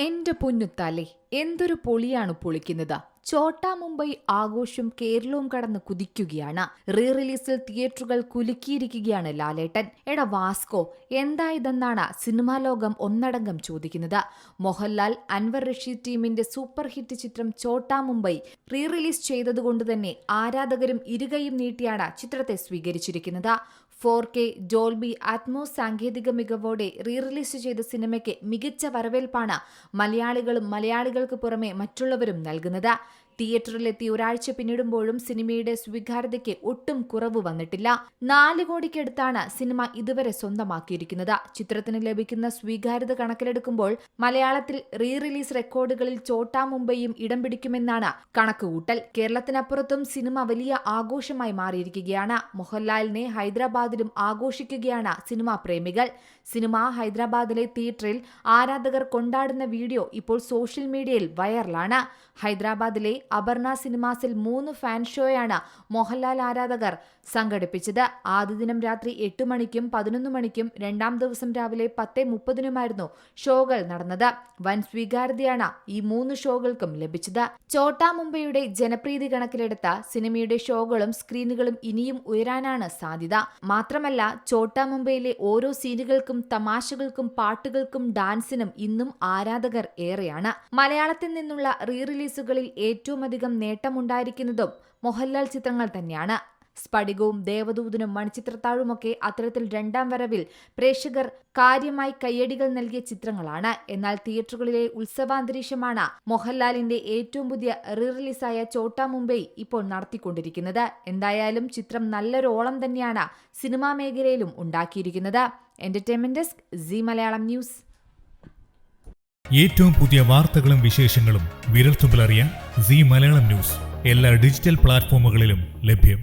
എന്റെ പൊന്നുത്താലേ, എന്തൊരു പൊളിയാണ് പൊളിക്കുന്നത്. ചോട്ടാ മുംബൈ ആഘോഷം കേരളവും കടന്ന് കുതിക്കുകയാണ്. റീ റിലീസിൽ തിയേറ്ററുകൾ കുലുക്കിയിരിക്കുകയാണ് ലാലേട്ടൻ. എടാ വാസ്കോ, എന്താ ഇതെന്നാണ് സിനിമാ ലോകം ഒന്നടങ്കം ചോദിക്കുന്നത്. മോഹൻലാൽ അൻവർ റഷീദ് ടീമിന്റെ സൂപ്പർ ഹിറ്റ് ചിത്രം ചോട്ടാ മുംബൈ റീ റിലീസ് ചെയ്തതുകൊണ്ട് തന്നെ ആരാധകരും ഇരുകൈയും നീട്ടിയാണ് ചിത്രത്തെ സ്വീകരിച്ചിരിക്കുന്നത്. 4K ഡോൾബി അറ്റ്മോസ് സാങ്കേതിക മികവോടെ റീ റിലീസ് ചെയ്ത സിനിമയ്ക്ക് മികച്ച വരവേൽപ്പാണ് മലയാളികൾക്ക് പുറമെ മറ്റുള്ളവരും നൽകുന്നത്. തിയേറ്ററിലെത്തി ഒരാഴ്ച പിന്നിടുമ്പോഴും സിനിമയുടെ സ്വീകാര്യതയ്ക്ക് ഒട്ടും കുറവ് വന്നിട്ടില്ല. 4 കോടിക്കടുത്താണ് സിനിമ ഇതുവരെ സ്വന്തമാക്കിയിരിക്കുന്നത്. ചിത്രത്തിന് ലഭിക്കുന്ന സ്വീകാര്യത കണക്കിലെടുക്കുമ്പോൾ മലയാളത്തിൽ റീ റിലീസ് റെക്കോർഡുകളിൽ ചോട്ടാ മുംബൈയും ഇടം പിടിക്കുമെന്നാണ് കണക്കുകൂട്ടൽ. കേരളത്തിനപ്പുറത്തും സിനിമ വലിയ ആഘോഷമായി മാറിയിരിക്കുകയാണ്. മോഹൻലാലിനെ ഹൈദരാബാദിലും ആഘോഷിക്കുകയാണ് സിനിമാ പ്രേമികൾ. സിനിമ ഹൈദരാബാദിലെ തിയേറ്ററിൽ ആരാധകർ കൊണ്ടാടുന്ന വീഡിയോ ഇപ്പോൾ സോഷ്യൽ മീഡിയയിൽ വൈറലാണ്. ഹൈദരാബാദിലെ അപർണ സിനിമാസിൽ 3 ഫാൻ ഷോയാണ് മോഹൻലാൽ ആരാധകർ സംഘടിപ്പിച്ചത്. ആദ്യ ദിനം രാത്രി 8 മണിക്കും 11 മണിക്കും 2-ാം ദിവസം രാവിലെ 10:30-നുമായിരുന്നു ഷോകൾ നടന്നത്. വൻ സ്വീകാര്യതയാണ് ഈ 3 ഷോകൾക്കും ലഭിച്ചത്. ചോട്ടാ മുംബൈയുടെ ജനപ്രീതി കണക്കിലെടുത്ത സിനിമയുടെ ഷോകളും സ്ക്രീനുകളും ഇനിയും ഉയരാനാണ് സാധ്യത. മാത്രമല്ല, ചോട്ടാ മുംബൈയിലെ ഓരോ സീനുകൾക്കും തമാശകൾക്കും പാട്ടുകൾക്കും ഡാൻസിനും ഇന്നും ആരാധകർ ഏറെയാണ്. മലയാളത്തിൽ നിന്നുള്ള റീ റിലീസുകളിൽ ഏറ്റവുമധികം നേട്ടമുണ്ടായിരിക്കുന്നതും മോഹൻലാൽ ചിത്രങ്ങൾ തന്നെയാണ്. സ്ഫടികവും ദേവദൂതനും മണിച്ചിത്രത്താഴുമൊക്കെ അത്തരത്തിൽ 2-ാം വരവിൽ പ്രേക്ഷകർ കാര്യമായി കയ്യടികൾ നൽകിയ ചിത്രങ്ങളാണ്. എന്നാൽ തിയേറ്ററുകളിലെ ഉത്സവാന്തരീക്ഷമാണ് മോഹൻലാലിന്റെ ഏറ്റവും പുതിയ റീ റിലീസായ ചോട്ടാ മുംബൈ ഇപ്പോൾ നടത്തിക്കൊണ്ടിരിക്കുന്നത്. എന്തായാലും ചിത്രം നല്ലൊരു ഓളം തന്നെയാണ് സിനിമാ മേഖലയിലും ഉണ്ടാക്കിയിരിക്കുന്നത്. Entertainment desk, Zee Malayalam news. ഏറ്റവും പുതിയ വാർത്തകളും വിശേഷങ്ങളും വിരൽത്തുമ്പിലറിയാൻ സീ മലയാളം ന്യൂസ് എല്ലാ ഡിജിറ്റൽ പ്ലാറ്റ്ഫോമുകളിലും ലഭ്യം.